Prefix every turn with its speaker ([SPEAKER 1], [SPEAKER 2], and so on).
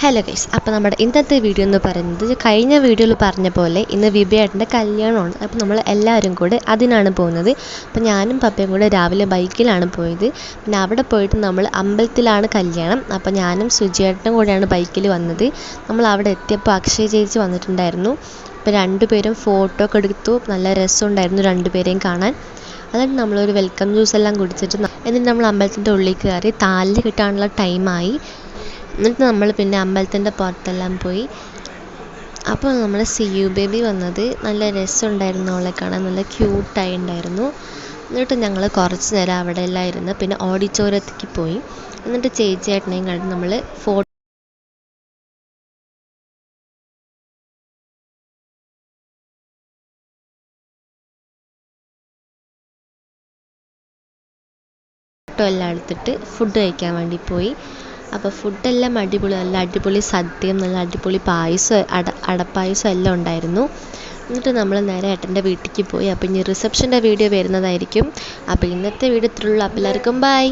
[SPEAKER 1] Hello guys, അപ്പോൾ നമ്മുടെ ഇന്നത്തെ വീഡിയോ എന്ന് പറയുന്നത് കഴിഞ്ഞ വീഡിയോയിൽ പറഞ്ഞ പോലെ ഇന്ന് വിബിയേട്ടൻ്റെ കല്യാണമാണ്. അപ്പോൾ നമ്മൾ എല്ലാവരും കൂടെ അതിനാണ് പോകുന്നത്. അപ്പോൾ ഞാനും പപ്പയും കൂടെ രാവിലെ ബൈക്കിലാണ് പോയത്. പിന്നെ അവിടെ പോയിട്ട് നമ്മൾ അമ്പലത്തിലാണ് കല്യാണം. അപ്പോൾ ഞാനും സുജിയേട്ടനും കൂടെയാണ് ബൈക്കിൽ വന്നത്. നമ്മൾ അവിടെ എത്തിയപ്പോൾ അക്ഷയ ചേച്ചി വന്നിട്ടുണ്ടായിരുന്നു. അപ്പോൾ രണ്ടുപേരും ഫോട്ടോ ഒക്കെ എടുത്തു. നല്ല രസമുണ്ടായിരുന്നു രണ്ടുപേരെയും കാണാൻ. എന്നിട്ട് നമ്മളൊരു വെൽക്കം ജ്യൂസ് എല്ലാം കുടിച്ചിട്ട് എന്നിട്ട് നമ്മൾ അമ്പലത്തിൻ്റെ ഉള്ളിൽ കയറി താലി കിട്ടാനുള്ള ടൈമായി. എന്നിട്ട് നമ്മൾ പിന്നെ അമ്പലത്തിൻ്റെ പുറത്തെല്ലാം പോയി. അപ്പോൾ നമ്മൾ സിയു ബേബി വന്നത് നല്ല രസമുണ്ടായിരുന്നു, അവളെ കാണാൻ നല്ല ക്യൂട്ടായി ഉണ്ടായിരുന്നു. എന്നിട്ട് ഞങ്ങൾ കുറച്ച് നേരം അവിടെ എല്ലാം ഇരുന്ന് പിന്നെ ഓഡിറ്റോറിയത്തേക്ക് പോയി. എന്നിട്ട് ചേച്ചിയേട്ടനെയും കണ്ട് നമ്മൾ ഫോട്ടോ എല്ലാം എടുത്തിട്ട് ഫുഡ് കഴിക്കാൻ വേണ്ടി പോയി. അപ്പോൾ ഫുഡെല്ലാം അടിപൊളി, നല്ല അടിപൊളി സദ്യയും നല്ല അടിപൊളി പായസം, അടപ്പായസം എല്ലാം ഉണ്ടായിരുന്നു. എന്നിട്ട് നമ്മൾ നേരെ ഏട്ടൻ്റെ വീട്ടിലേക്ക് പോയി. അപ്പോൾ ഇനി റിസപ്ഷൻ്റെ വീഡിയോ വരുന്നതായിരിക്കും. അപ്പോൾ ഇന്നത്തെ വീഡിയോ ഇത്രയുള്ളൂ. അപ്പോൾ എല്ലാവർക്കും ബൈ.